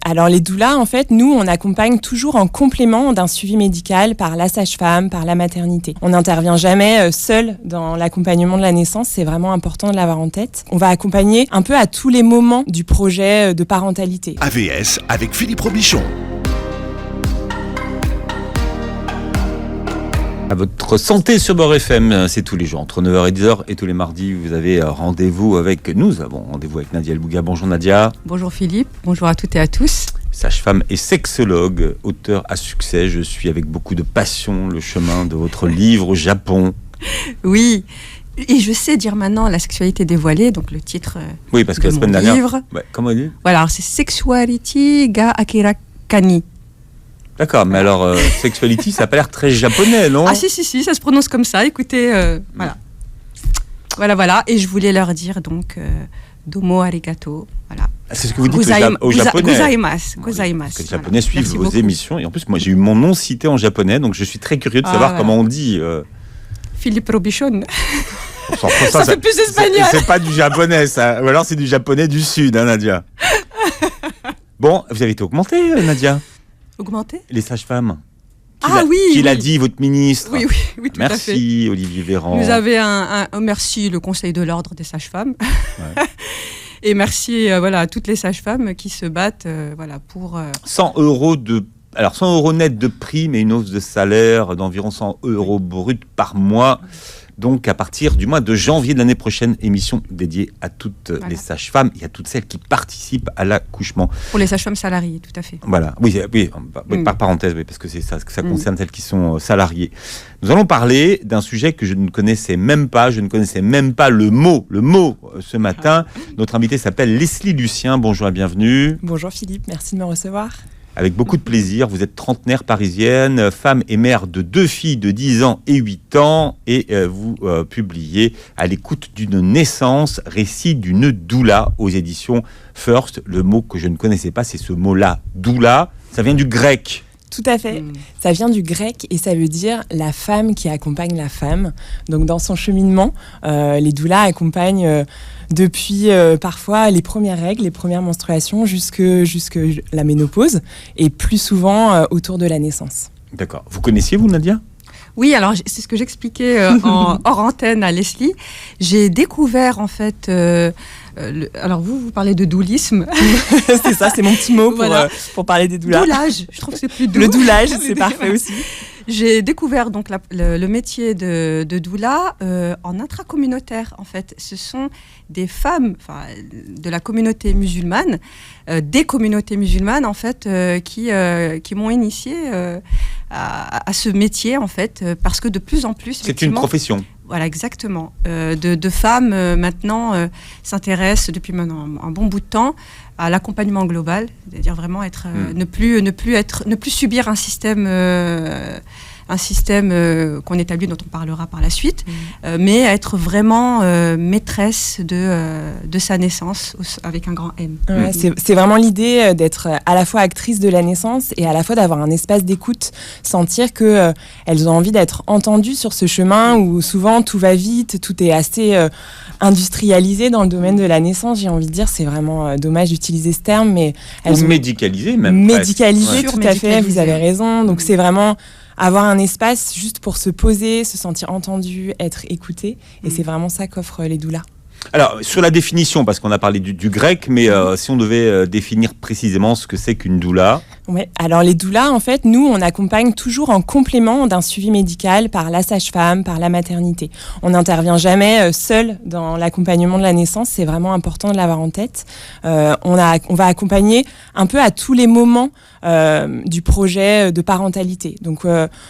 Alors les doulas, en fait, nous, on accompagne toujours en complément d'un suivi médical par la sage-femme, par la maternité. On n'intervient jamais seul dans l'accompagnement de la naissance, c'est vraiment important de l'avoir en tête. On va accompagner un peu à tous les moments du projet de parentalité. AVS avec Philippe Robichon. À votre santé sur Beurre FM, c'est tous les jours, entre 9h et 10h, et tous les mardis, vous avez rendez-vous avec nous. Nous avons rendez-vous avec Nadia El Bouga. Bonjour Nadia. Bonjour Philippe, bonjour à toutes et à tous. Sage-femme et sexologue, auteur à succès. Je suis avec beaucoup de passion le chemin de votre livre au Japon. Oui, et je sais dire maintenant la sexualité dévoilée, donc le titre oui, parce que de la semaine mon dernière, livre. Ouais, comment on dit ? Voilà, alors c'est Sexuality ga Akirakani. D'accord, mais alors, sexuality, ça n'a pas l'air très japonais, non ? Ah si, ça se prononce comme ça, écoutez, voilà. Et je voulais leur dire donc, domo arigato, voilà. C'est ce que vous dites au japonais. Gozaimasu. Parce que les japonais suivent Merci vos beaucoup. émissions. Et en plus, moi, j'ai eu mon nom cité en japonais, donc je suis très curieux de savoir comment on dit. Philippe Robichon. Ça fait plus espagnol. C'est pas du japonais, ça. Ou alors c'est du japonais du Sud, hein, Nadia. Bon, vous avez été augmentée, Nadia. Augmenté ? Les sages-femmes. Qui l'a dit, votre ministre. Oui, tout à fait. Merci, Olivier Véran. Vous avez merci le Conseil de l'Ordre des sages-femmes. Ouais. Et merci à toutes les sages-femmes qui se battent pour... 100 € net de prime et une hausse de salaire d'environ 100 € brut par mois. Donc à partir du mois de janvier de l'année prochaine, émission dédiée à toutes les sages-femmes et à toutes celles qui participent à l'accouchement. Pour les sages-femmes salariées, tout à fait. Voilà, oui, par parenthèse, parce que c'est ça concerne celles qui sont salariées. Nous allons parler d'un sujet que je ne connaissais même pas. Je ne connaissais même pas le mot ce matin. Notre invitée s'appelle Leslie Lucien. Bonjour et bienvenue. Bonjour Philippe, merci de me recevoir. Avec beaucoup de plaisir, vous êtes trentenaire parisienne, femme et mère de 2 filles de 10 ans et 8 ans, et vous publiez À l'écoute d'une naissance, récit d'une doula aux éditions First. Le mot que je ne connaissais pas, c'est ce mot-là, doula, ça vient du grec. Tout à fait. Ça vient du grec et ça veut dire la femme qui accompagne la femme. Donc dans son cheminement, les doulas accompagnent depuis parfois les premières règles, les premières menstruations jusque la ménopause et plus souvent autour de la naissance. D'accord. Vous connaissiez vous, Nadia ? Oui, alors c'est ce que j'expliquais hors antenne à Leslie. J'ai découvert en fait... alors vous parlez de doulisme. C'est ça, c'est mon petit mot pour parler des doulas. Doulage, je trouve que c'est plus doux. Le doulage, c'est parfait aussi. J'ai découvert donc le métier de doula en intracommunautaire en fait. Ce sont des femmes de la communauté musulmane, des communautés musulmanes en fait, qui m'ont initiée à ce métier en fait, parce que de plus en plus... C'est une profession. Voilà, exactement. De femmes maintenant s'intéressent depuis maintenant un bon bout de temps à l'accompagnement global, c'est-à-dire vraiment ne plus subir un système qu'on établit, dont on parlera par la suite, mais être vraiment maîtresse de sa naissance avec un grand M. Ouais, c'est vraiment l'idée d'être à la fois actrice de la naissance et à la fois d'avoir un espace d'écoute, sentir que elles ont envie d'être entendues sur ce chemin où souvent tout va vite, tout est assez industrialisé dans le domaine de la naissance. J'ai envie de dire, c'est vraiment dommage d'utiliser ce terme, mais elles sont médicalisées même. Médicalisées, tout à fait. Vous avez raison. Donc c'est vraiment avoir un espace juste pour se poser, se sentir entendu, être écouté. Et c'est vraiment ça qu'offrent les doulas. Alors, sur la définition, parce qu'on a parlé du grec, mais si on devait définir précisément ce que c'est qu'une doula. Ouais. Alors les doulas, en fait, nous, on accompagne toujours en complément d'un suivi médical par la sage-femme, par la maternité. On n'intervient jamais seul dans l'accompagnement de la naissance, c'est vraiment important de l'avoir en tête. On va accompagner un peu à tous les moments du projet de parentalité. Donc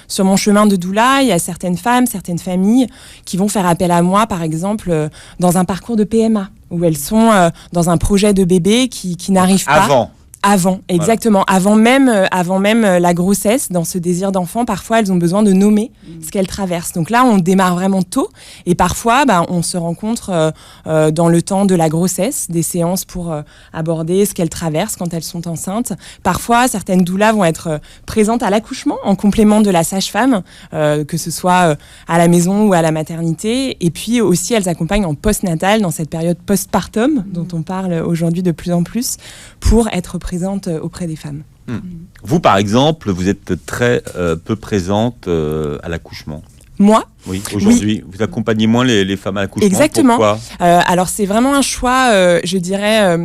sur mon chemin de doula, il y a certaines femmes, certaines familles qui vont faire appel à moi, par exemple, dans un parcours de PMA, où elles sont dans un projet de bébé qui n'arrive pas. Avant, exactement. Voilà. Avant même la grossesse, dans ce désir d'enfant, parfois elles ont besoin de nommer ce qu'elles traversent. Donc là, on démarre vraiment tôt et parfois, on se rencontre dans le temps de la grossesse, des séances pour aborder ce qu'elles traversent quand elles sont enceintes. Parfois, certaines doulas vont être présentes à l'accouchement en complément de la sage-femme, que ce soit à la maison ou à la maternité. Et puis aussi, elles accompagnent en post-natal, dans cette période postpartum dont on parle aujourd'hui de plus en plus, pour être présentes présente auprès des femmes. Vous, par exemple, vous êtes très peu présente à l'accouchement. Moi ? Oui, aujourd'hui, vous accompagnez moins les femmes à l'accouchement. Exactement. Pourquoi ? Alors, c'est vraiment un choix, je dirais,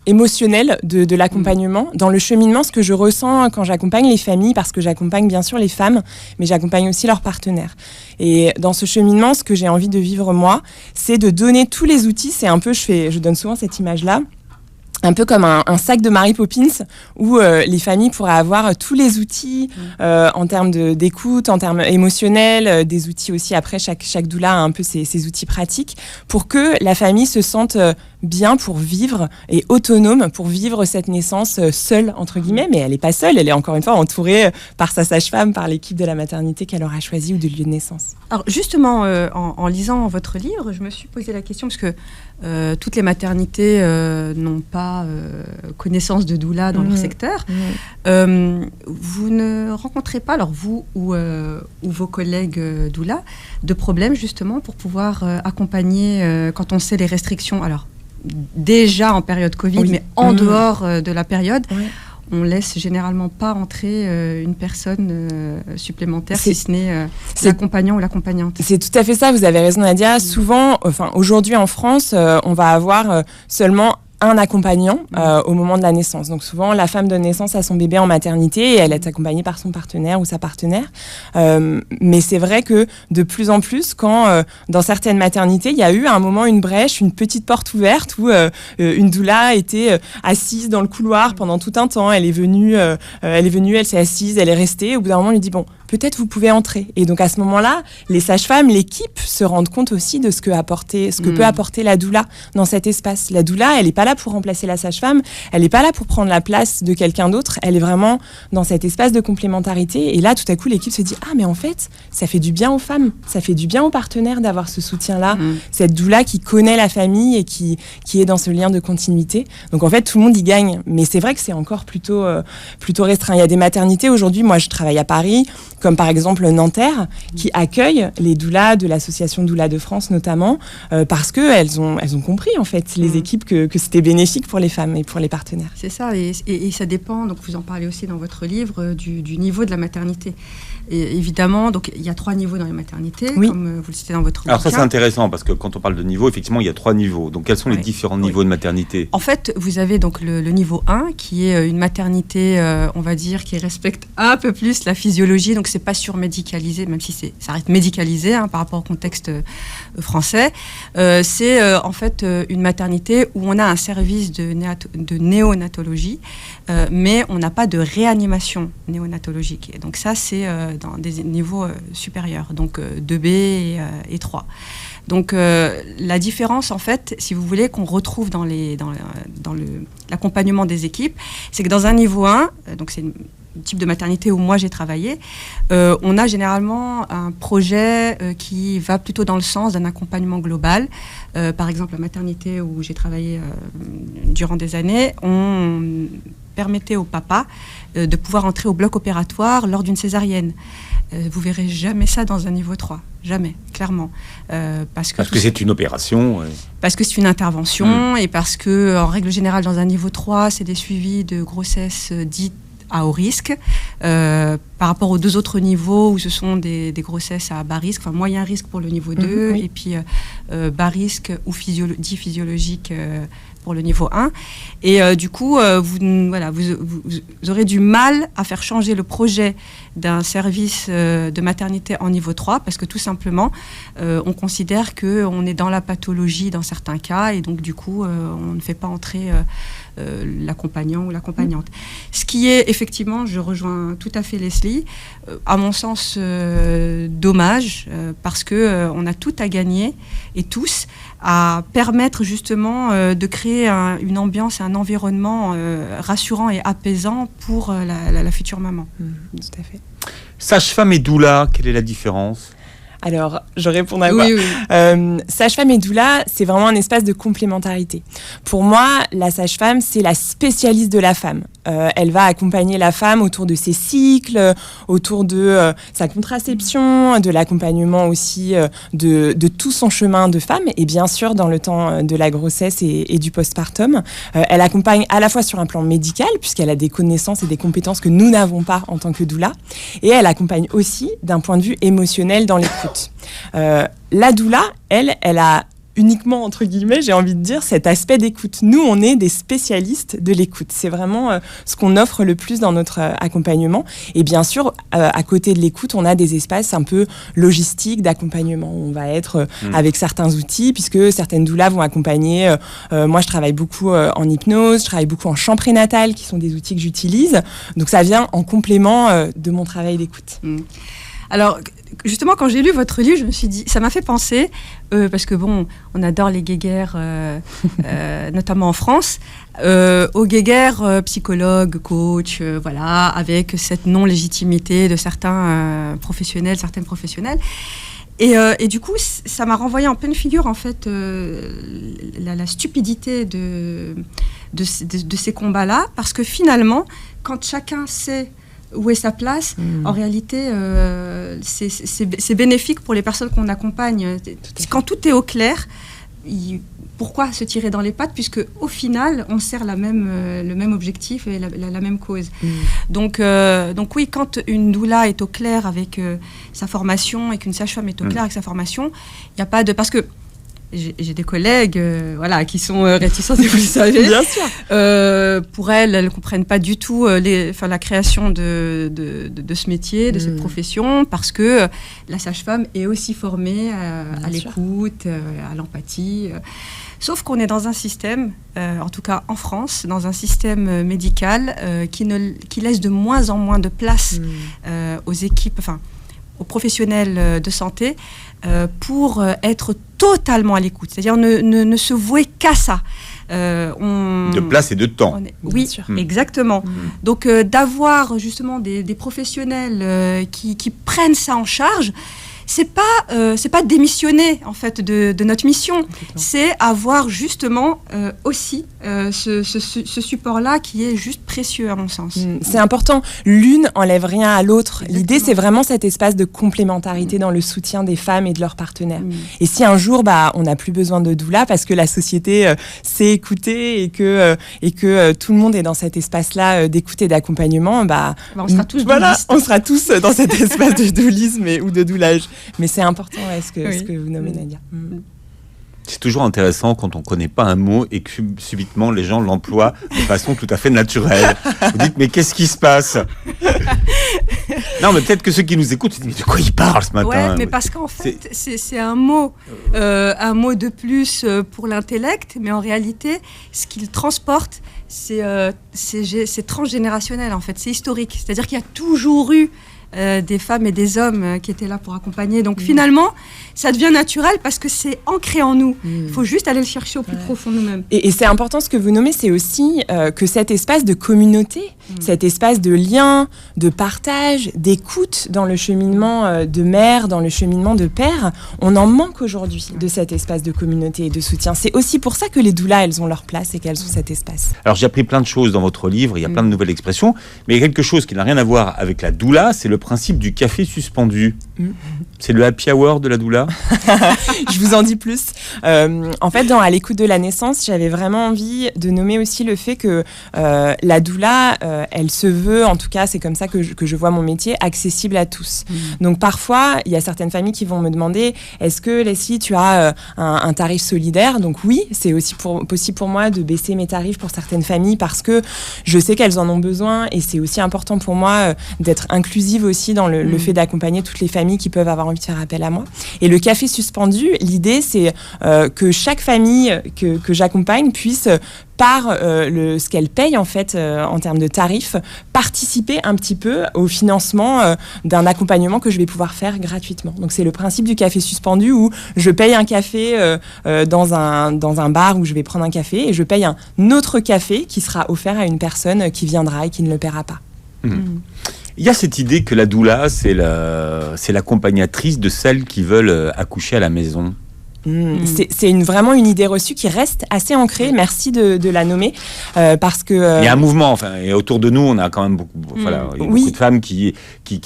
émotionnel de l'accompagnement. Dans le cheminement, ce que je ressens quand j'accompagne les familles, parce que j'accompagne bien sûr les femmes, mais j'accompagne aussi leurs partenaires. Et dans ce cheminement, ce que j'ai envie de vivre moi, c'est de donner tous les outils. C'est un peu, je donne souvent cette image-là, un peu comme un sac de Mary Poppins où les familles pourraient avoir tous les outils en termes d'écoute, en termes émotionnels, des outils aussi. Après, chaque doula a un peu ses outils pratiques pour que la famille se sente bien pour vivre et autonome pour vivre cette naissance seule, entre guillemets. Mais elle n'est pas seule, elle est encore une fois entourée par sa sage-femme, par l'équipe de la maternité qu'elle aura choisie ou du lieu de naissance. Alors justement, en lisant votre livre, je me suis posé la question parce que toutes les maternités n'ont pas connaissance de doula dans leur secteur. Vous ne rencontrez pas, alors vous ou vos collègues doula, de problèmes justement pour pouvoir accompagner quand on sait les restrictions. Alors déjà en période Covid, mais en dehors de la période, on laisse généralement pas entrer une personne supplémentaire, si ce n'est l'accompagnant ou l'accompagnante. C'est tout à fait ça, vous avez raison Nadia. Souvent, aujourd'hui en France, on va avoir seulement un accompagnant au moment de la naissance. Donc souvent, la femme donne naissance à son bébé en maternité et elle est accompagnée par son partenaire ou sa partenaire. Mais c'est vrai que de plus en plus, quand dans certaines maternités, il y a eu à un moment une brèche, une petite porte ouverte où une doula était assise dans le couloir pendant tout un temps. Elle est venue, elle s'est assise, elle est restée. Au bout d'un moment, on lui dit bon, peut-être vous pouvez entrer. Et donc à ce moment-là, les sages-femmes, l'équipe se rendent compte aussi de ce que peut apporter la doula dans cet espace. La doula, elle n'est pas là pour remplacer la sage-femme, elle n'est pas là pour prendre la place de quelqu'un d'autre, elle est vraiment dans cet espace de complémentarité. Et là, tout à coup, l'équipe se dit ah mais en fait, ça fait du bien aux femmes, ça fait du bien aux partenaires d'avoir ce soutien-là, cette doula qui connaît la famille et qui est dans ce lien de continuité. Donc en fait, tout le monde y gagne. Mais c'est vrai que c'est encore plutôt restreint. Il y a des maternités aujourd'hui, moi je travaille à Paris, comme par exemple Nanterre, qui accueille les doulas de l'association Doula de France notamment, parce qu'elles ont compris en fait, les équipes, que c'était bénéfique pour les femmes et pour les partenaires. C'est ça, et ça dépend, donc vous en parlez aussi dans votre livre, du niveau de la maternité. Et évidemment, donc il y a 3 niveaux dans les maternités, comme vous le citez dans votre Alors bouquin. Ça c'est intéressant, parce que quand on parle de niveau, effectivement, il y a 3 niveaux. Donc quels sont les différents niveaux de maternité ? En fait, vous avez donc le niveau 1, qui est une maternité, on va dire, qui respecte un peu plus la physiologie, donc c'est pas surmédicalisé, même si ça reste médicalisé par rapport au contexte français. C'est en fait une maternité où on a un service de néonatologie, mais on n'a pas de réanimation néonatologique. Et donc ça, c'est dans des niveaux supérieurs, donc 2B et 3. Donc la différence, en fait, si vous voulez, qu'on retrouve dans l'accompagnement des équipes, c'est que dans un niveau 1, donc c'est le type de maternité où moi j'ai travaillé, on a généralement un projet qui va plutôt dans le sens d'un accompagnement global. Par exemple, la maternité où j'ai travaillé durant des années, on permettait au papa de pouvoir entrer au bloc opératoire lors d'une césarienne. Vous verrez jamais ça dans un niveau 3, jamais, clairement. Parce que c'est une opération. Parce que c'est une intervention et parce que, en règle générale, dans un niveau 3, c'est des suivis de grossesse dites à haut risque, par rapport aux 2 autres niveaux où ce sont des grossesses à bas risque, enfin moyen risque pour le niveau 2, et puis bas risque ou dit physiologique pour le niveau 1. Et du coup, vous aurez du mal à faire changer le projet d'un service de maternité en niveau 3, parce que tout simplement, on considère qu'on est dans la pathologie dans certains cas, et donc du coup, on ne fait pas entrer l'accompagnant ou l'accompagnante. Ce qui est effectivement, je rejoins tout à fait Leslie, à mon sens dommage, parce que on a tout à gagner, et tous, à permettre justement de créer une ambiance et un environnement rassurant et apaisant pour la future maman. Tout à fait. Sage-femme et doula, quelle est la différence ? Alors, je réponds à quoi? Oui. Sage-femme et doula, c'est vraiment un espace de complémentarité. Pour moi, la sage-femme, c'est la spécialiste de la femme. Elle va accompagner la femme autour de ses cycles, autour de sa contraception, de l'accompagnement aussi de tout son chemin de femme, et bien sûr dans le temps de la grossesse et du postpartum. Elle accompagne à la fois sur un plan médical, puisqu'elle a des connaissances et des compétences que nous n'avons pas en tant que doula, et elle accompagne aussi d'un point de vue émotionnel dans l'écoute. La doula, elle a uniquement, entre guillemets, j'ai envie de dire, cet aspect d'écoute. Nous, on est des spécialistes de l'écoute. C'est vraiment ce qu'on offre le plus dans notre accompagnement. Et bien sûr, à côté de l'écoute, on a des espaces un peu logistiques d'accompagnement. On va être avec certains outils, puisque certaines doulas vont accompagner. Moi, je travaille beaucoup en hypnose, je travaille beaucoup en chant prénatal, qui sont des outils que j'utilise. Donc, ça vient en complément de mon travail d'écoute. Alors, justement, quand j'ai lu votre livre, je me suis dit, ça m'a fait penser, parce que bon, on adore les guéguerres, notamment en France, aux guéguerres psychologues, coachs, voilà, avec cette non-légitimité de certains professionnels, certaines professionnelles. Et du coup, ça m'a renvoyé en pleine figure, en fait, la stupidité de ces combats-là, parce que finalement, quand chacun sait où est sa place, en réalité, c'est bénéfique pour les personnes qu'on accompagne. Quand tout est au clair, pourquoi se tirer dans les pattes, puisque au final, on sert le même objectif et la même cause. Donc oui, quand une doula est au clair avec sa formation et qu'une sage-femme est au clair avec sa formation, il n'y a pas de... Parce que j'ai des collègues qui sont réticentes, vous le savez. Bien sûr. Pour elles ne comprennent pas du tout la création de ce métier, de cette profession, parce que la sage-femme est aussi formée à l'écoute, à l'empathie. Sauf qu'on est dans un système, en tout cas en France, dans un système médical qui laisse de moins en moins de place aux équipes, aux professionnels de santé, pour être totalement à l'écoute. C'est-à-dire ne se vouer qu'à ça. De place et de temps. Oui, exactement. Donc d'avoir justement des professionnels qui prennent ça en charge, c'est pas démissionner en fait de notre mission, c'est avoir justement aussi ce support-là qui est juste précieux à mon sens. C'est important. L'une enlève rien à l'autre. Exactement. L'idée, c'est vraiment cet espace de complémentarité dans le soutien des femmes et de leurs partenaires. Et si un jour, on n'a plus besoin de doula parce que la société sait écouter et que tout le monde est dans cet espace-là d'écoute et d'accompagnement, on sera tous doulistes. On sera tous dans cet espace de doulisme ou de doulage. Mais c'est important, ce que vous nommez, Nadia. C'est toujours intéressant quand on ne connaît pas un mot et que subitement les gens l'emploient de façon tout à fait naturelle. Vous dites, mais qu'est-ce qui se passe? Non, mais peut-être que ceux qui nous écoutent se disent, mais de quoi ils parlent ce matin? Ouais, mais parce qu'en fait, c'est un mot de plus pour l'intellect, mais en réalité, ce qu'il transporte, c'est transgénérationnel, en fait, c'est historique. C'est-à-dire qu'il y a toujours eu des femmes et des hommes qui étaient là pour accompagner. Donc finalement, ça devient naturel parce que c'est ancré en nous. Il faut juste aller le chercher au plus profond de nous-mêmes. Et c'est important ce que vous nommez, c'est aussi que cet espace de communauté, cet espace de lien, de partage, d'écoute dans le cheminement de mère, dans le cheminement de père, on en manque aujourd'hui de cet espace de communauté et de soutien. C'est aussi pour ça que les doulas, elles ont leur place et qu'elles ont cet espace. Alors j'ai appris plein de choses dans votre livre, il y a plein de nouvelles expressions, mais il y a quelque chose qui n'a rien à voir avec la doula, c'est le principe du café suspendu. C'est le happy hour de la doula. Je vous en dis plus. En fait, À l'écoute de la naissance, j'avais vraiment envie de nommer aussi le fait que la doula, elle se veut, en tout cas, c'est comme ça que je vois mon métier, accessible à tous. Donc parfois, il y a certaines familles qui vont me demander, est-ce que Leslie, tu as un tarif solidaire? Donc oui, c'est aussi possible pour moi de baisser mes tarifs pour certaines familles parce que je sais qu'elles en ont besoin et c'est aussi important pour moi d'être inclusive aussi dans le fait d'accompagner toutes les familles qui peuvent avoir envie de faire appel à moi. Et le café suspendu, l'idée, c'est que chaque famille que j'accompagne puisse, par ce qu'elle paye en fait en termes de tarifs, participer un petit peu au financement d'un accompagnement que je vais pouvoir faire gratuitement. Donc c'est le principe du café suspendu où je paye un café dans un bar où je vais prendre un café et je paye un autre café qui sera offert à une personne qui viendra et qui ne le paiera pas. Il y a cette idée que la doula, c'est l'accompagnatrice de celles qui veulent accoucher à la maison. C'est vraiment une idée reçue qui reste assez ancrée. Merci de la nommer parce que il y a un mouvement. Enfin, et autour de nous, on a quand même beaucoup de femmes qui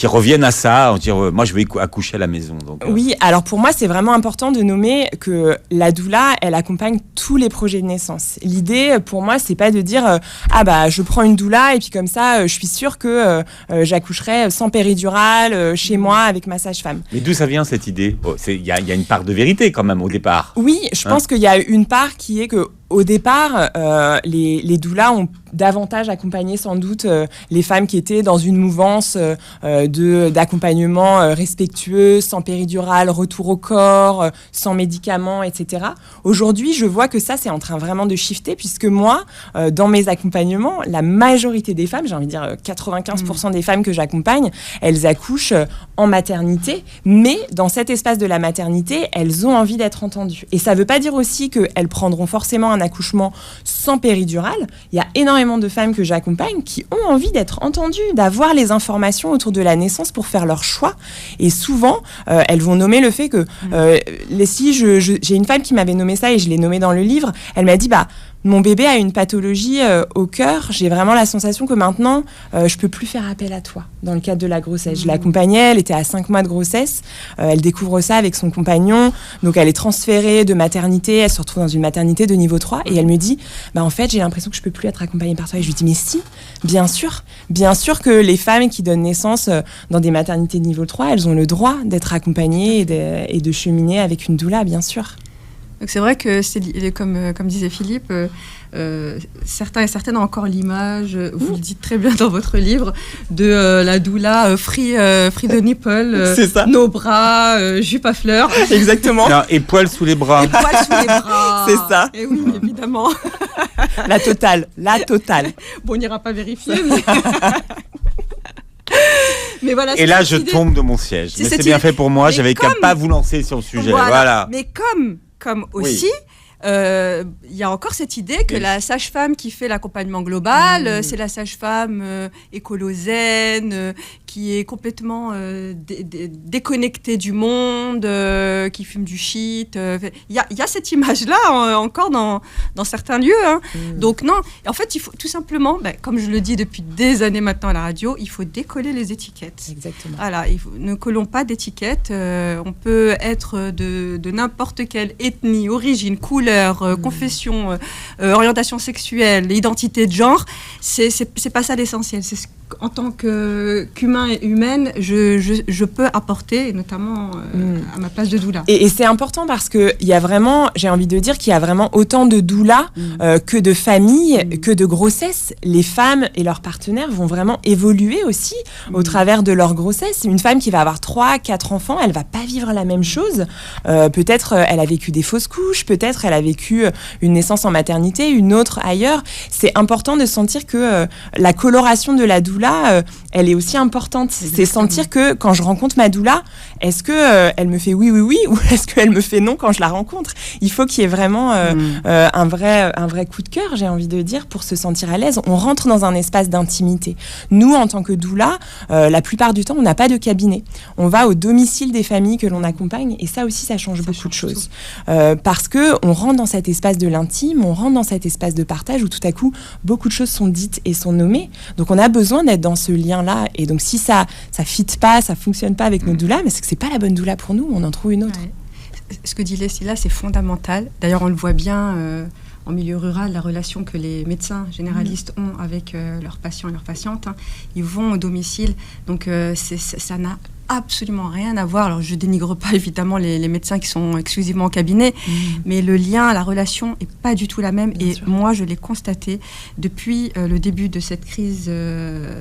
reviennent à ça, en dire moi je vais accoucher à la maison. Donc, oui, alors pour moi c'est vraiment important de nommer que la doula, elle accompagne tous les projets de naissance. L'idée pour moi c'est pas de dire je prends une doula et puis comme ça je suis sûre que j'accoucherai sans péridurale chez moi avec ma sage-femme. Mais d'où ça vient cette idée? Il y a une part de vérité quand même au départ. Oui, je pense qu'il y a une part qui est que au départ, les doulas ont davantage accompagné sans doute les femmes qui étaient dans une mouvance d'accompagnement respectueux, sans péridurale, retour au corps, sans médicaments, etc. Aujourd'hui, je vois que ça, c'est en train vraiment de shifter, puisque moi, dans mes accompagnements, la majorité des femmes, j'ai envie de dire 95% des femmes que j'accompagne, elles accouchent en maternité, mais dans cet espace de la maternité, elles ont envie d'être entendues. Et ça ne veut pas dire aussi qu'elles prendront forcément un accouchement sans péridurale. Il y a énormément de femmes que j'accompagne qui ont envie d'être entendues, d'avoir les informations autour de la naissance pour faire leur choix. Et souvent, elles vont nommer le fait que j'ai une femme qui m'avait nommé ça et je l'ai nommé dans le livre. Elle m'a dit mon bébé a une pathologie au cœur. J'ai vraiment la sensation que maintenant, je peux plus faire appel à toi dans le cadre de la grossesse. Je l'accompagnais, elle était à 5 mois de grossesse. Elle découvre ça avec son compagnon. Donc, elle est transférée de maternité. Elle se retrouve dans une maternité de niveau 3. Et elle me dit, en fait, j'ai l'impression que je peux plus être accompagnée par toi. Et je lui dis, mais si, bien sûr. Bien sûr que les femmes qui donnent naissance dans des maternités de niveau 3, elles ont le droit d'être accompagnées et de cheminer avec une doula, bien sûr. Donc c'est vrai que comme disait Philippe, certains et certaines ont encore l'image, vous le dites très bien dans votre livre, de la doula free de nipple, nos bras, jupe à fleurs. Exactement. Non, et poils sous les bras. Et poils sous les bras. C'est ça. Et oui, évidemment. La totale. Bon, on n'ira pas vérifier, mais voilà, Et là, je tombe de mon siège. Mais c'est bien fait pour moi, j'avais qu'à pas vous lancer sur le sujet. Voilà. Mais comme aussi, il y a encore cette idée que la sage-femme qui fait l'accompagnement global, c'est la sage-femme écolosène, qui est complètement déconnectée du monde, qui fume du shit. Il y a cette image-là encore dans certains lieux. Donc non, en fait, il faut tout simplement, comme je le dis depuis des années maintenant à la radio, il faut décoller les étiquettes. Exactement. Voilà, ne collons pas d'étiquettes. On peut être de n'importe quelle ethnie, origine, couleur, confession, orientation sexuelle, identité de genre. C'est pas ça l'essentiel. C'est en tant qu'humain et humaine, je peux apporter, et notamment à ma place de doula. Et c'est important parce qu'il y a vraiment, j'ai envie de dire qu'il y a vraiment autant de doulas que de familles, que de grossesses. Les femmes et leurs partenaires vont vraiment évoluer aussi au travers de leur grossesse. Une femme qui va avoir 3-4 enfants, elle va pas vivre la même chose. Peut-être elle a vécu des fausses couches, peut-être elle a vécu une naissance en maternité, une autre ailleurs. C'est important de sentir que la coloration de la doula, elle est aussi importante. C'est sentir que quand je rencontre ma doula, est-ce que elle me fait oui ou est-ce qu'elle me fait non quand je la rencontre? Il faut qu'il y ait vraiment un vrai coup de cœur, j'ai envie de dire, pour se sentir à l'aise. On rentre dans un espace d'intimité. Nous, en tant que doula, la plupart du temps, on n'a pas de cabinet. On va au domicile des familles que l'on accompagne et ça aussi, ça change beaucoup de choses. Parce que on rentre dans cet espace de l'intime, on rentre dans cet espace de partage où tout à coup, beaucoup de choses sont dites et sont nommées. Donc, on a besoin d'être dans ce lien-là. Et donc, si ça fit pas, ça fonctionne pas avec nos doulas, mais c'est que c'est pas la bonne doula pour nous, on en trouve une autre. Ouais. Ce que dit Leslie là, c'est fondamental. D'ailleurs, on le voit bien en milieu rural, la relation que les médecins généralistes ont avec leurs patients et leurs patientes. Ils vont au domicile, donc ça n'a absolument rien à voir. Alors, je dénigre pas évidemment les médecins qui sont exclusivement en cabinet, mais le lien, la relation est pas du tout la même. Bien sûr. Moi, je l'ai constaté depuis le début de cette crise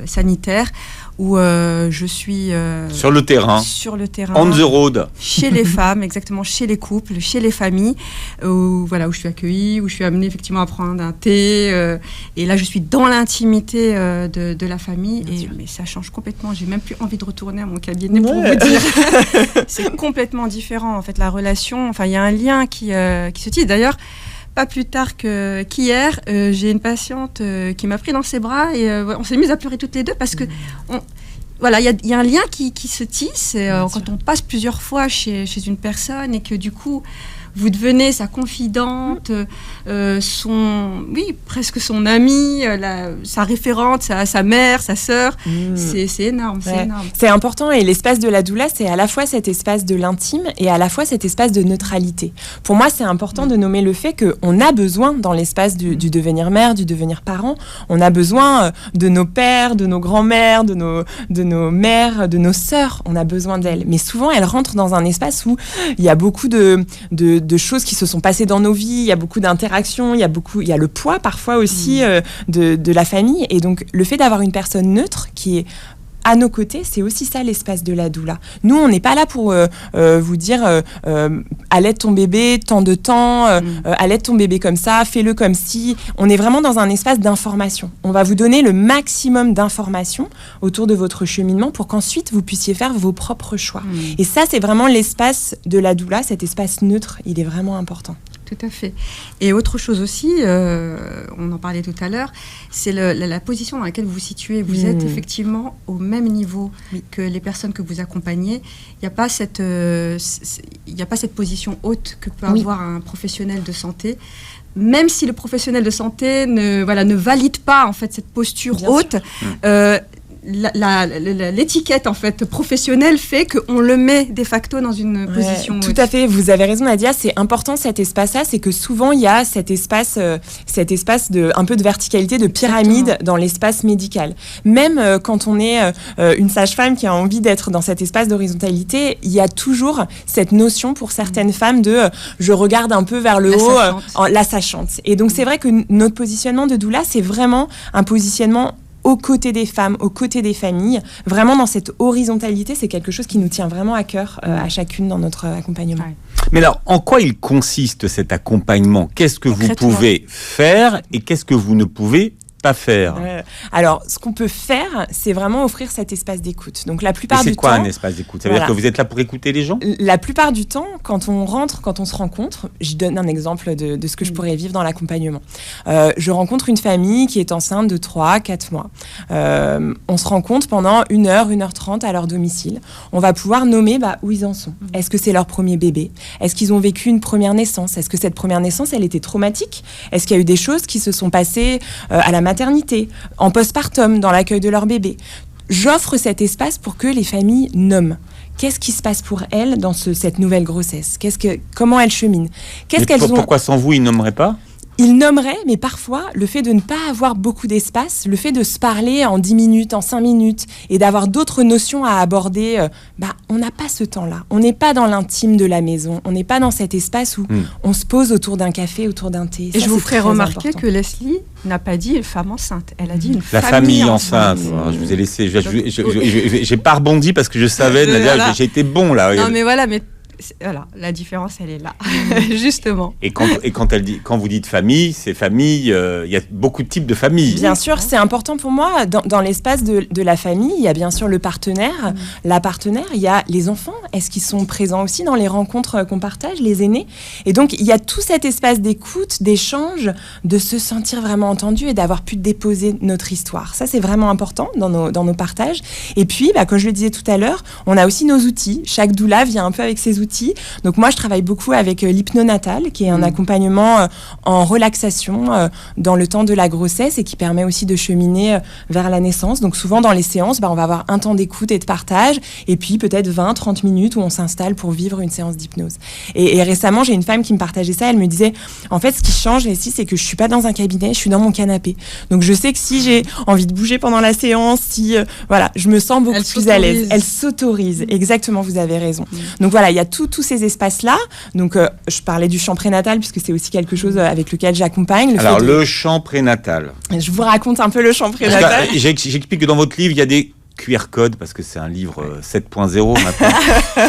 sanitaire où je suis sur le terrain, on the road, chez les femmes, exactement, chez les couples, chez les familles, où je suis accueillie, où je suis amenée effectivement à prendre un thé, et là, je suis dans l'intimité de la famille, mais ça change complètement. J'ai même plus envie de retourner à mon cabinet. Pour vous dire, c'est complètement différent en fait la relation. Enfin, il y a un lien qui se tisse. D'ailleurs, pas plus tard qu'hier, j'ai une patiente qui m'a pris dans ses bras et on s'est mis à pleurer toutes les deux parce que voilà, il y a un lien qui se tisse quand on passe plusieurs fois chez une personne et que du coup, vous devenez sa confidente, presque son amie, sa référente, sa mère, sa sœur. C'est énorme, c'est énorme. C'est important, et l'espace de la doula, c'est à la fois cet espace de l'intime et à la fois cet espace de neutralité. Pour moi, c'est important de nommer le fait qu'on a besoin, dans l'espace du devenir mère, du devenir parent, on a besoin de nos pères, de nos grands-mères, de nos mères, de nos sœurs. On a besoin d'elles. Mais souvent, elles rentrent dans un espace où il y a beaucoup de choses qui se sont passées dans nos vies, il y a beaucoup d'interactions, il y a le poids parfois aussi de la famille. Et donc, le fait d'avoir une personne neutre qui est à nos côtés, c'est aussi ça l'espace de la doula. Nous, on n'est pas là pour vous dire allaite ton bébé tant de temps, allaite ton bébé comme ça, fais-le comme si. On est vraiment dans un espace d'information. On va vous donner le maximum d'informations autour de votre cheminement pour qu'ensuite vous puissiez faire vos propres choix. Et ça, c'est vraiment l'espace de la doula, cet espace neutre, il est vraiment important. Tout à fait. Et autre chose aussi, on en parlait tout à l'heure, c'est la position dans laquelle vous vous situez. Vous êtes effectivement au même niveau que les personnes que vous accompagnez. Il n'y a pas cette position haute que peut avoir un professionnel de santé. Même si le professionnel de santé ne valide pas en fait cette posture haute, l'étiquette en fait professionnelle fait qu'on le met de facto dans une position tout à fait, vous avez raison Nadia, c'est important cet espace-là, c'est que souvent il y a cet espace de un peu de verticalité, de pyramide dans l'espace médical. Même quand on est une sage-femme qui a envie d'être dans cet espace d'horizontalité, il y a toujours cette notion pour certaines femmes de je regarde un peu vers le haut, la sachante. Et donc c'est vrai que notre positionnement de doula, c'est vraiment un positionnement aux côtés des femmes, aux côtés des familles, vraiment dans cette horizontalité, c'est quelque chose qui nous tient vraiment à cœur à chacune dans notre accompagnement. Mais alors, en quoi il consiste cet accompagnement ? Qu'est-ce que vous pouvez faire et qu'est-ce que vous ne pouvez pas faire? Alors, ce qu'on peut faire, c'est vraiment offrir cet espace d'écoute. Donc, la plupart du temps... C'est quoi un espace d'écoute? Ça veut dire que vous êtes là pour écouter les gens? La plupart du temps, quand on se rencontre, je donne un exemple de ce que je pourrais vivre dans l'accompagnement. Je rencontre une famille qui est enceinte de 3-4 mois. On se rencontre pendant 1h30 à leur domicile. On va pouvoir nommer où ils en sont. Est-ce que c'est leur premier bébé? Est-ce qu'ils ont vécu une première naissance? Est-ce que cette première naissance, elle était traumatique? Est-ce qu'il y a eu des choses qui se sont passées à la maternité, en postpartum, dans l'accueil de leur bébé? J'offre cet espace pour que les familles nomment. Qu'est-ce qui se passe pour elles dans cette nouvelle grossesse? Comment elles cheminent? Pourquoi sans vous, ils nommeraient pas? Ils nommeraient, mais parfois, le fait de ne pas avoir beaucoup d'espace, le fait de se parler en 10 minutes, en 5 minutes, et d'avoir d'autres notions à aborder, on n'a pas ce temps-là. On n'est pas dans l'intime de la maison. On n'est pas dans cet espace où on se pose autour d'un café, autour d'un thé. Et ça, je vous ferai remarquer que Leslie n'a pas dit une femme enceinte. Elle a dit une famille enceinte. Je vous ai laissé... J'ai pas rebondi parce que je savais, Nadia, j'ai été bon là. Non, mais voilà, la différence, elle est là, justement. Et quand vous dites famille, c'est famille, il y a beaucoup de types de familles. Bien sûr, c'est important pour moi. Dans l'espace de la famille, il y a bien sûr le partenaire, la partenaire, il y a les enfants. Est-ce qu'ils sont présents aussi dans les rencontres qu'on partage, les aînés? Et donc, il y a tout cet espace d'écoute, d'échange, de se sentir vraiment entendu et d'avoir pu déposer notre histoire. Ça, c'est vraiment important dans nos partages. Et puis, comme je le disais tout à l'heure, on a aussi nos outils. Chaque doula vient un peu avec ses outils. Donc moi, je travaille beaucoup avec l'hypnonatal, qui est un accompagnement en relaxation dans le temps de la grossesse et qui permet aussi de cheminer vers la naissance. Donc souvent, dans les séances, on va avoir un temps d'écoute et de partage et puis peut-être 20-30 minutes où on s'installe pour vivre une séance d'hypnose. Et récemment, j'ai une femme qui me partageait ça. Elle me disait, en fait, ce qui change ici, c'est que je suis pas dans un cabinet, je suis dans mon canapé. Donc je sais que si j'ai envie de bouger pendant la séance, je me sens beaucoup plus à l'aise. Elle s'autorise. Exactement, vous avez raison. Donc voilà, il y a tous ces espaces-là. Donc, je parlais du champ prénatal, puisque c'est aussi quelque chose avec lequel j'accompagne. Le champ prénatal. Je vous raconte un peu le champ prénatal. J'explique que dans votre livre, il y a des QR codes, parce que c'est un livre 7.0 maintenant.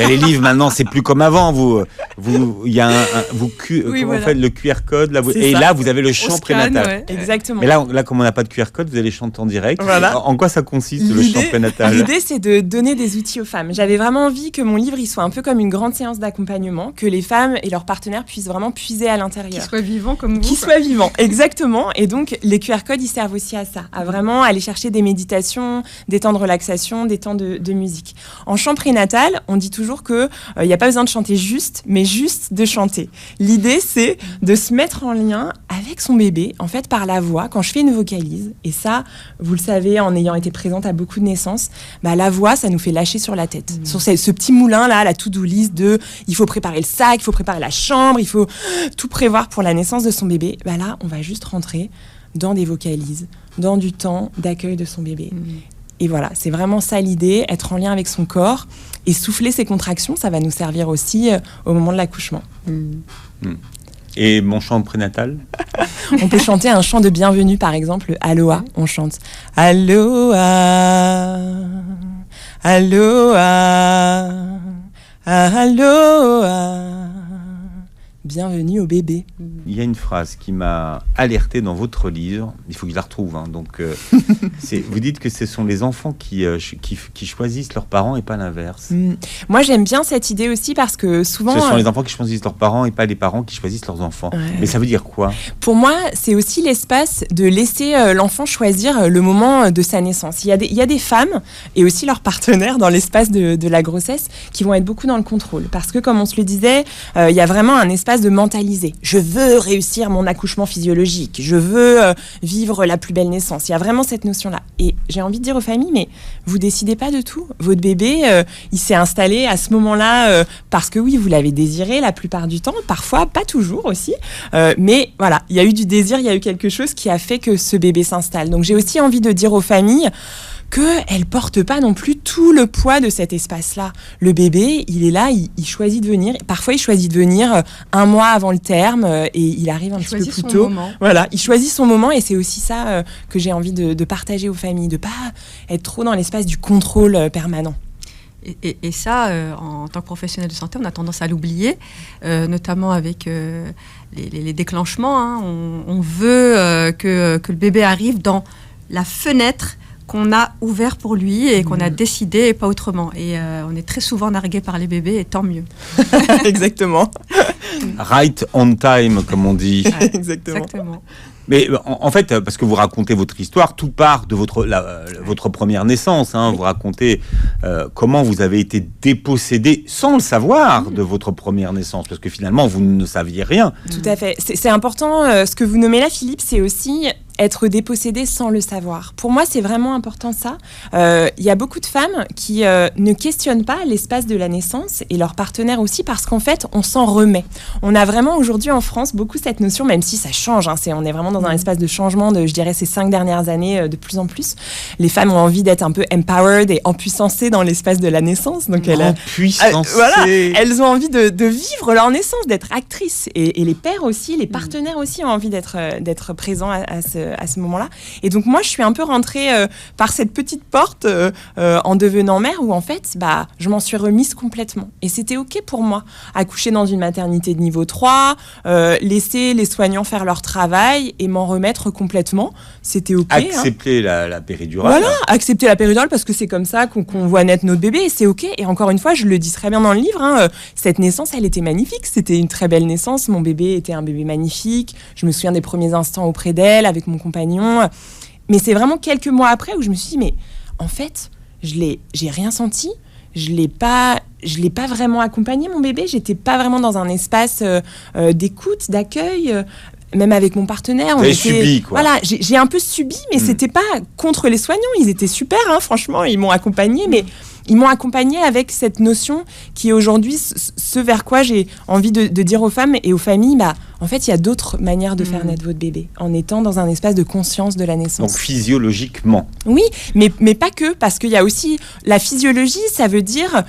Les livres maintenant, c'est plus comme avant. Vous faites le QR code là, là vous avez le champ prénatal. Ouais. Exactement. Mais là, comme on n'a pas de QR code, vous allez chanter en direct. Voilà. En quoi ça consiste le champ prénatal? L'idée, c'est de donner des outils aux femmes. J'avais vraiment envie que mon livre il soit un peu comme une grande séance d'accompagnement, que les femmes et leurs partenaires puissent vraiment puiser à l'intérieur. Qu'ils soient vivants comme vous. Qu'ils soient vivants, exactement. Et donc les QR codes, ils servent aussi à ça, à vraiment aller chercher des méditations, détendre la relaxation, des temps de musique. En chant prénatal, on dit toujours qu'il n'y a pas besoin de chanter juste, mais juste de chanter. L'idée, c'est de se mettre en lien avec son bébé, en fait, par la voix. Quand je fais une vocalise, et ça, vous le savez, en ayant été présente à beaucoup de naissances, la voix, ça nous fait lâcher sur la tête. Sur ce petit moulin-là, la to-do list de il faut préparer le sac, il faut préparer la chambre, il faut tout prévoir pour la naissance de son bébé. Là, on va juste rentrer dans des vocalises, dans du temps d'accueil de son bébé. Et voilà, c'est vraiment ça l'idée, être en lien avec son corps et souffler ses contractions, ça va nous servir aussi au moment de l'accouchement. Et mon chant prénatal? On peut chanter un chant de bienvenue, par exemple, Aloha. On chante Aloha, Aloha, Aloha. Bienvenue au bébé. Il y a une phrase qui m'a alerté dans votre livre. Il faut que je la retrouve. Donc, vous dites que ce sont les enfants qui choisissent leurs parents et pas l'inverse. Moi, j'aime bien cette idée aussi parce que souvent... Ce sont les enfants qui choisissent leurs parents et pas les parents qui choisissent leurs enfants. Ouais. Mais ça veut dire quoi? Pour moi, c'est aussi l'espace de laisser l'enfant choisir le moment de sa naissance. Il y a des femmes et aussi leurs partenaires dans l'espace de la grossesse qui vont être beaucoup dans le contrôle. Parce que, comme on se le disait, il y a vraiment un espace de mentaliser. Je veux réussir mon accouchement physiologique. Je veux vivre la plus belle naissance. Il y a vraiment cette notion-là. Et j'ai envie de dire aux familles, mais vous décidez pas de tout. Votre bébé, il s'est installé à ce moment-là parce que oui, vous l'avez désiré la plupart du temps. Parfois, pas toujours aussi. Mais voilà, il y a eu du désir, il y a eu quelque chose qui a fait que ce bébé s'installe. Donc j'ai aussi envie de dire aux familles qu'elles ne portent pas non plus tout le poids de cet espace-là. Le bébé, il est là, il choisit de venir. Parfois, il choisit de venir un mois avant le terme et il arrive un petit peu plus tôt. Voilà, il choisit son moment et c'est aussi ça que j'ai envie de partager aux familles, de ne pas être trop dans l'espace du contrôle permanent. Et ça, en tant que professionnel de santé, on a tendance à l'oublier, notamment avec les déclenchements. Hein. On veut que le bébé arrive dans la fenêtre qu'on a ouvert pour lui et qu'on a décidé et pas autrement. Et on est très souvent nargué par les bébés et tant mieux. Exactement. Right on time, comme on dit. Ouais, exactement. Mais en fait, parce que vous racontez votre histoire, tout part de votre première naissance. Hein. Vous racontez comment vous avez été dépossédé, sans le savoir, de votre première naissance. Parce que finalement, vous ne saviez rien. Tout à fait. C'est important. Ce que vous nommez là, Philippe, c'est aussi être dépossédé sans le savoir. Pour moi, c'est vraiment important ça. Il y a beaucoup de femmes qui ne questionnent pas l'espace de la naissance et leurs partenaires aussi parce qu'en fait, on s'en remet. On a vraiment aujourd'hui en France beaucoup cette notion, même si ça change. Hein, on est vraiment dans un espace de changement de, je dirais, ces 5 dernières années de plus en plus. Les femmes ont envie d'être un peu empowered et empuissancées dans l'espace de la naissance. Donc voilà, elles ont envie de vivre leur naissance, d'être actrices. Et les pères aussi, les partenaires aussi ont envie d'être présents à ce moment-là. Et donc moi, je suis un peu rentrée par cette petite porte en devenant mère où en fait, je m'en suis remise complètement. Et c'était OK pour moi. Accoucher dans une maternité de niveau 3, laisser les soignants faire leur travail et m'en remettre complètement, c'était OK. Accepter la péridurale. Voilà, accepter la péridurale parce que c'est comme ça qu'on voit naître notre bébé et c'est OK. Et encore une fois, je le dis très bien dans le livre, hein, cette naissance, elle était magnifique. C'était une très belle naissance. Mon bébé était un bébé magnifique. Je me souviens des premiers instants auprès d'elle, avec mon compagnon. Mais c'est vraiment quelques mois après où je me suis dit, mais en fait, j'ai rien senti. Je l'ai pas vraiment accompagné, mon bébé. J'étais pas vraiment dans un espace d'écoute, d'accueil. Même avec mon partenaire, on était subi, quoi. Voilà, j'ai un peu subi, mais c'était pas contre les soignants. Ils étaient super, hein, franchement, ils m'ont accompagnée, mais ils m'ont accompagnée avec cette notion qui est aujourd'hui ce vers quoi j'ai envie de dire aux femmes et aux familles, en fait, il y a d'autres manières de faire naître votre bébé, en étant dans un espace de conscience de la naissance. Donc physiologiquement. Oui, mais pas que, parce qu'il y a aussi la physiologie, ça veut dire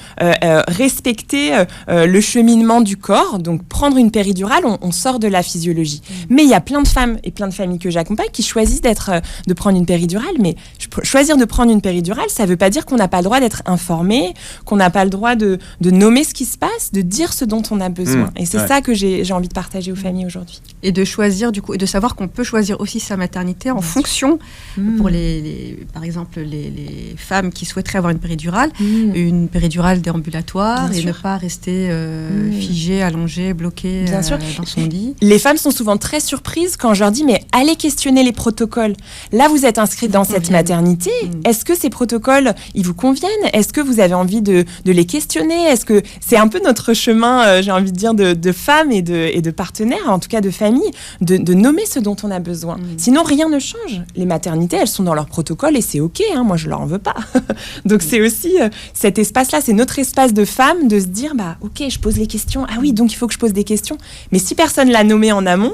respecter le cheminement du corps. Donc prendre une péridurale, on sort de la physiologie. Mais il y a plein de femmes et plein de familles que j'accompagne qui choisissent de prendre une péridurale. Mais choisir de prendre une péridurale, ça ne veut pas dire qu'on n'a pas le droit d'être informé, qu'on n'a pas le droit de nommer ce qui se passe, de dire ce dont on a besoin. Et c'est ça que j'ai envie de partager aux familles familles aujourd'hui. Et de choisir, du coup, et de savoir qu'on peut choisir aussi sa maternité en fonction, pour par exemple, les femmes qui souhaiteraient avoir une péridurale déambulatoire et ne pas rester figée, allongée, bloquée dans son lit. Les femmes sont souvent très surprises quand je leur dis, mais allez questionner les protocoles. Là, vous êtes inscrite dans cette maternité. Est-ce que ces protocoles, ils vous conviennent? Est-ce que vous avez envie de les questionner? Est-ce que c'est un peu notre chemin, j'ai envie de dire, de femmes et de partenaires, en tout cas de famille, de nommer ce dont on a besoin. Sinon, rien ne change. Les maternités, elles sont dans leur protocole et c'est OK, hein, moi je leur en veux pas. Donc c'est aussi cet espace-là, c'est notre espace de femmes de se dire, OK, je pose les questions. Ah oui, donc il faut que je pose des questions. Mais si personne l'a nommé en amont,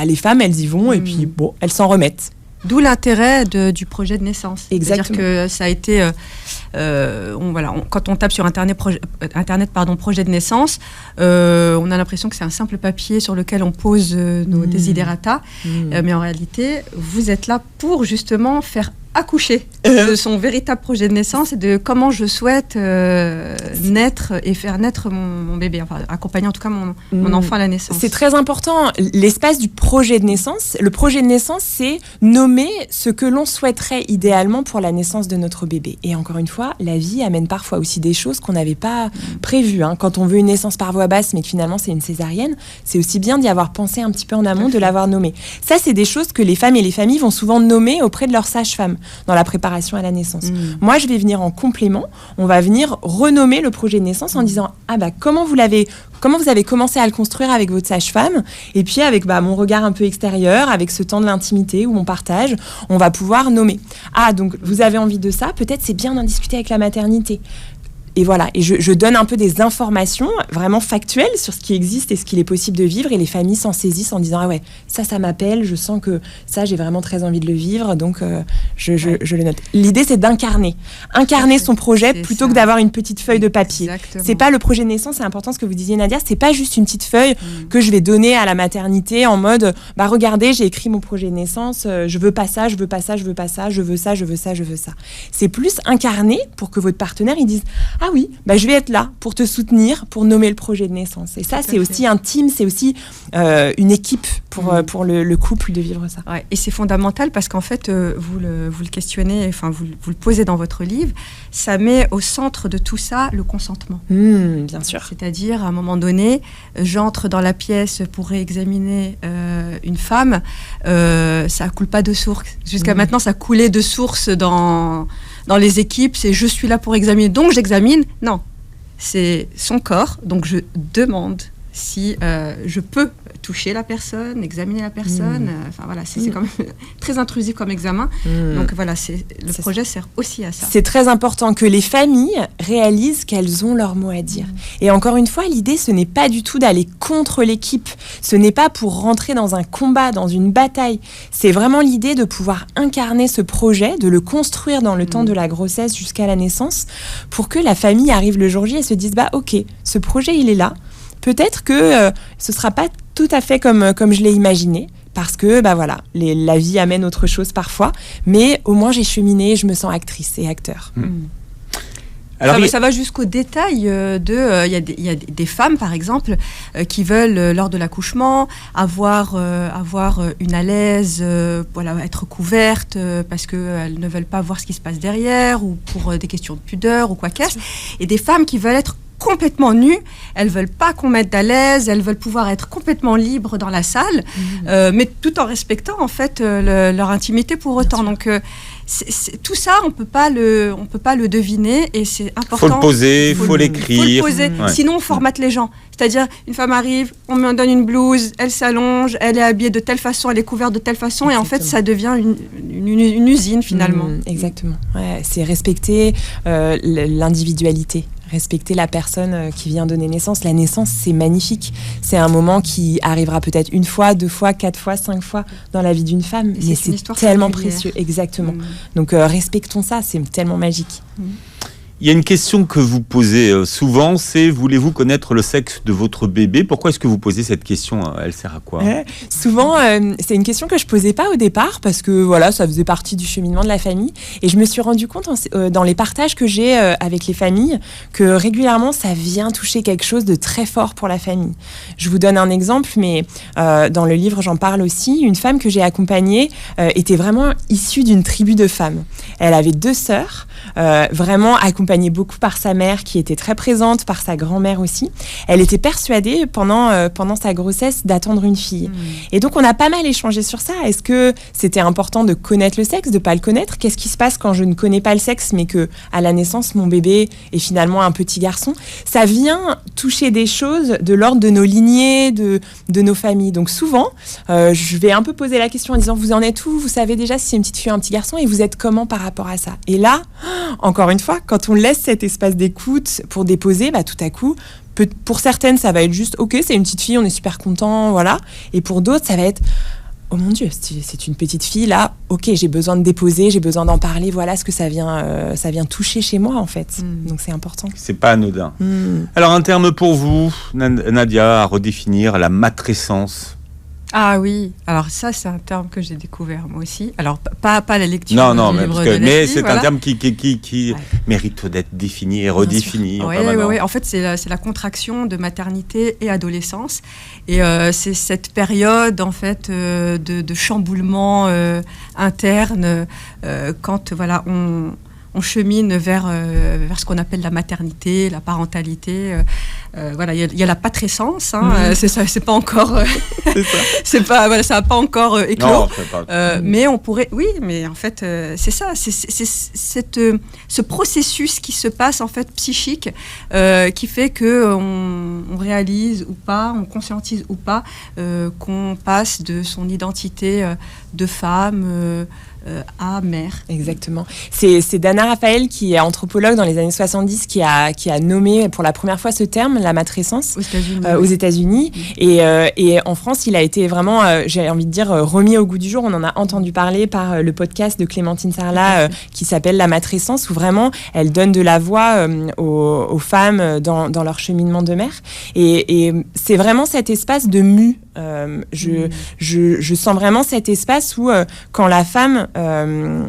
les femmes, elles y vont et puis elles s'en remettent. D'où l'intérêt du projet de naissance. Exactement. C'est-à-dire que ça a été... quand on tape sur Internet, projet de naissance, on a l'impression que c'est un simple papier sur lequel on pose nos desiderata. Mais en réalité, vous êtes là pour justement faire accoucher de son véritable projet de naissance et de comment je souhaite naître et faire naître mon bébé, enfin accompagner en tout cas mon enfant à la naissance. C'est très important, l'espace du projet de naissance. Le projet de naissance, c'est nommer ce que l'on souhaiterait idéalement pour la naissance de notre bébé. Et encore une fois, la vie amène parfois aussi des choses qu'on n'avait pas prévues. Hein. Quand on veut une naissance par voie basse, mais que finalement c'est une césarienne, c'est aussi bien d'y avoir pensé un petit peu en amont, de l'avoir nommé. Ça, c'est des choses que les femmes et les familles vont souvent nommer auprès de leur sage-femme dans la préparation à la naissance. Moi, je vais venir en complément. On va venir renommer le projet de naissance en disant comment vous avez commencé à le construire avec votre sage-femme, et puis avec mon regard un peu extérieur, avec ce temps de l'intimité où on partage, on va pouvoir nommer. Donc vous avez envie de ça, peut-être c'est bien d'en discuter avec la maternité. Et voilà, et je donne un peu des informations vraiment factuelles sur ce qui existe et ce qu'il est possible de vivre, et les familles s'en saisissent en disant ça m'appelle, je sens que ça j'ai vraiment très envie de le vivre, donc je le note. L'idée c'est d'incarner son projet plutôt que d'avoir une petite feuille de papier. Exactement. C'est pas le projet de naissance, c'est important ce que vous disiez Nadia, c'est pas juste une petite feuille que je vais donner à la maternité en mode regardez, j'ai écrit mon projet de naissance, je veux pas ça, je veux pas ça, je veux pas ça, je veux ça, je veux ça, je veux ça. C'est plus incarné pour que votre partenaire il dise oui, je vais être là pour te soutenir, pour nommer le projet de naissance. Et ça, c'est aussi intime, c'est aussi une équipe pour le couple de vivre ça. Ouais, et c'est fondamental parce qu'en fait, vous le questionnez, enfin vous le posez dans votre livre, ça met au centre de tout ça le consentement. Bien sûr. C'est-à-dire, à un moment donné, j'entre dans la pièce pour réexaminer une femme, ça coule pas de source. Jusqu'à maintenant, ça coulait de source dans les équipes, c'est je suis là pour examiner, donc j'examine. Non, c'est son corps, donc je demande si je peux toucher la personne, examiner la personne. Enfin voilà, c'est quand même très intrusif comme examen. Donc voilà, le projet sert aussi à ça. C'est très important que les familles réalisent qu'elles ont leur mot à dire. Et encore une fois, l'idée, ce n'est pas du tout d'aller contre l'équipe. Ce n'est pas pour rentrer dans un combat, dans une bataille. C'est vraiment l'idée de pouvoir incarner ce projet, de le construire dans le temps de la grossesse jusqu'à la naissance, pour que la famille arrive le jour J et se dise ok, ce projet, il est là. Peut-être que ce ne sera pas tout à fait comme je l'ai imaginé, parce que la vie amène autre chose parfois, mais au moins j'ai cheminé, je me sens actrice et acteur. Alors, ça va jusqu'au détail il y a des femmes, par exemple, qui veulent, lors de l'accouchement, avoir une alaise, être couvertes, parce qu'elles ne veulent pas voir ce qui se passe derrière, ou pour des questions de pudeur, ou quoi qu'est-ce. Et des femmes qui veulent être complètement nues, elles veulent pas qu'on mette d'alaise, elles veulent pouvoir être complètement libres dans la salle, mais tout en respectant en fait leur intimité pour autant. Donc tout ça, on peut pas le deviner, et c'est important. Faut le poser, faut l'écrire. Faut le poser, sinon on formate les gens. C'est-à-dire, une femme arrive, on me donne une blouse, elle s'allonge, elle est habillée de telle façon, elle est couverte de telle façon, et en fait, ça devient une usine finalement. Exactement. Ouais, c'est respecter l'individualité. Respecter la personne qui vient donner naissance. La naissance, c'est magnifique. C'est un moment qui arrivera peut-être 1 fois, 2 fois, 4 fois, 5 fois dans la vie d'une femme. Mais c'est tellement précieux. Exactement. Donc, respectons ça. C'est tellement magique. Il y a une question que vous posez souvent, c'est voulez-vous connaître le sexe de votre bébé ? Pourquoi est-ce que vous posez cette question ? Elle sert à quoi ? Souvent, c'est une question que je posais pas au départ parce que voilà, ça faisait partie du cheminement de la famille. Et je me suis rendu compte dans les partages que j'ai avec les familles que régulièrement, ça vient toucher quelque chose de très fort pour la famille. Je vous donne un exemple, mais dans le livre, j'en parle aussi. Une femme que j'ai accompagnée était vraiment issue d'une tribu de femmes. Elle avait 2 sœurs, vraiment accompagnées beaucoup par sa mère qui était très présente, par sa grand-mère aussi. Elle était persuadée pendant sa grossesse d'attendre une fille. Et donc on a pas mal échangé sur ça. Est-ce que c'était important de connaître le sexe, de pas le connaître ? Qu'est-ce qui se passe quand je ne connais pas le sexe mais que à la naissance mon bébé est finalement un petit garçon ? Ça vient toucher des choses de l'ordre de nos lignées, de nos familles. Donc souvent, je vais un peu poser la question en disant vous en êtes où ? Vous savez déjà si c'est une petite fille ou un petit garçon et vous êtes comment par rapport à ça ? Et là, encore une fois, quand on laisse cet espace d'écoute pour déposer, tout à coup, pour certaines, ça va être juste, ok, c'est une petite fille, on est super content, voilà. Et pour d'autres, ça va être, oh mon Dieu, c'est une petite fille, là, ok, j'ai besoin de déposer, j'ai besoin d'en parler, voilà ce que ça vient toucher chez moi, en fait. Donc c'est important. C'est pas anodin. Alors, un terme pour vous, Nadia, à redéfinir, la matrescence. Ah oui, alors ça c'est un terme que j'ai découvert moi aussi. Alors pas la lecture du livre de mais Leslie, c'est voilà. Un terme qui mérite d'être défini et redéfini. Oui. En fait c'est la contraction de maternité et adolescence et c'est cette période en fait de chamboulement interne quand voilà on chemine vers vers ce qu'on appelle la maternité, la parentalité. Voilà, il y a la patrescence, c'est ça, c'est pas encore, c'est pas, voilà, ça n'a pas encore éclos. Non, mais on pourrait, oui, mais en fait, c'est ça, c'est ce processus qui se passe en fait psychique, qui fait que on réalise ou pas, on conscientise ou pas qu'on passe de son identité de femme. À mère. Exactement. C'est Dana Raphael qui est anthropologue dans les années 70 qui a nommé pour la première fois ce terme, la matrescence, aux États-Unis. Et en France, il a été vraiment, j'ai envie de dire, remis au goût du jour. On en a entendu parler par le podcast de Clémentine Sarlat qui s'appelle La matrescence, où vraiment elle donne de la voix aux femmes dans leur cheminement de mère. Et c'est vraiment cet espace de mue. Je sens vraiment cet espace où quand la femme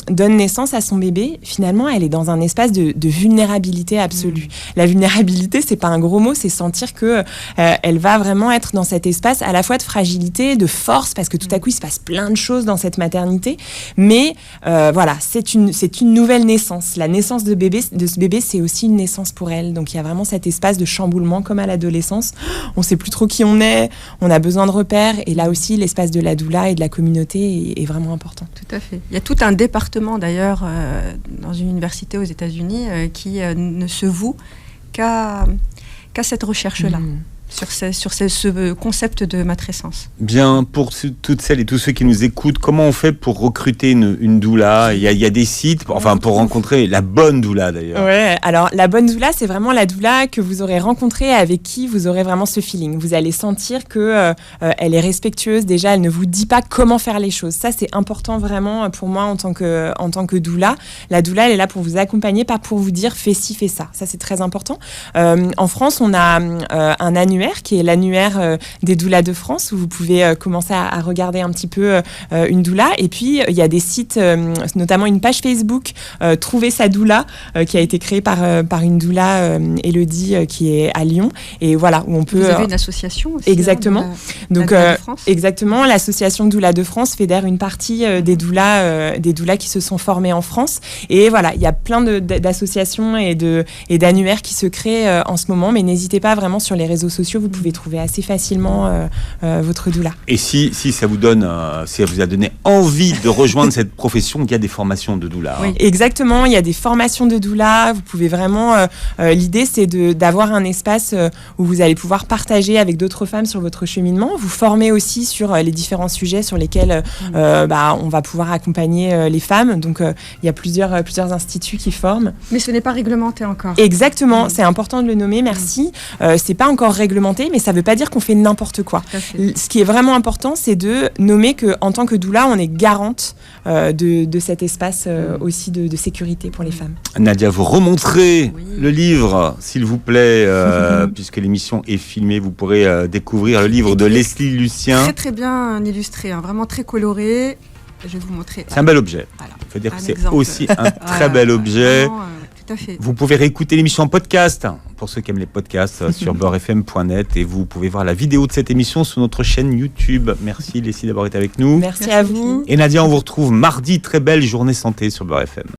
donne naissance à son bébé, finalement elle est dans un espace de vulnérabilité absolue. La vulnérabilité, c'est pas un gros mot, c'est sentir que elle va vraiment être dans cet espace à la fois de fragilité, de force, parce que tout à coup il se passe plein de choses dans cette maternité, mais voilà, c'est une nouvelle naissance. La naissance de ce bébé, c'est aussi une naissance pour elle. Donc il y a vraiment cet espace de chamboulement comme à l'adolescence. On sait plus trop qui on est, on a besoin de repères, et là aussi l'espace de la doula et de la communauté est vraiment important. Tout à fait. Il y a tout un département d'ailleurs dans une université aux États-Unis qui ne se voue qu'à cette recherche-là. Sur ce concept de matrescence. Bien, pour toutes celles et tous ceux qui nous écoutent, comment on fait pour recruter une doula ? Il y a des sites, pour rencontrer la bonne doula d'ailleurs. Ouais, alors la bonne doula, c'est vraiment la doula que vous aurez rencontrée, avec qui vous aurez vraiment ce feeling. Vous allez sentir que elle est respectueuse. Déjà, elle ne vous dit pas comment faire les choses. Ça, c'est important vraiment pour moi en tant que doula. La doula, elle est là pour vous accompagner, pas pour vous dire fais ci, fais ça. Ça, c'est très important. En France, on a un annuaire qui est l'annuaire des doulas de France, où vous pouvez commencer à regarder un petit peu une doula. Et puis, il y a des sites, notamment une page Facebook, Trouver sa doula, qui a été créée par une doula, Élodie, qui est à Lyon. Et voilà, où on peut... Vous avez une association aussi. Exactement. Donc, exactement, l'association Doula de France fédère une partie des doulas qui se sont formées en France. Et voilà, il y a plein d'associations et d'annuaires qui se créent en ce moment, mais n'hésitez pas vraiment sur les réseaux sociaux, vous pouvez trouver assez facilement votre doula. Et si ça vous donne, si ça vous a donné envie de rejoindre cette profession, il y a des formations de doula. Oui, exactement, il y a des formations de doula. Vous pouvez vraiment, l'idée c'est d'avoir un espace où vous allez pouvoir partager avec d'autres femmes sur votre cheminement, vous former aussi sur les différents sujets sur lesquels on va pouvoir accompagner les femmes. Donc il y a plusieurs instituts qui forment. Mais ce n'est pas réglementé encore. Exactement, c'est important de le nommer, merci. C'est pas encore réglementé. réglementé, mais ça ne veut pas dire qu'on fait n'importe quoi. Ce qui est vraiment important, c'est de nommer qu'en tant que doula, on est garante de cet espace aussi de sécurité pour les femmes. Nadia, vous remonterez le livre, s'il vous plaît, puisque l'émission est filmée. Vous pourrez découvrir le livre de Leslie Lucien. Très très bien illustré, vraiment très coloré. Je vais vous montrer. C'est un bel objet. Voilà. Il faut dire que c'est exemple. aussi un très bel objet. Vraiment, tout à fait. Vous pouvez réécouter l'émission en podcast, pour ceux qui aiment les podcasts, sur beurrefm.net, et vous pouvez voir la vidéo de cette émission sur notre chaîne YouTube. Merci Leslie d'avoir été avec nous. Merci à vous. Et Nadia, on vous retrouve mardi. Très belle journée santé sur Beurre FM.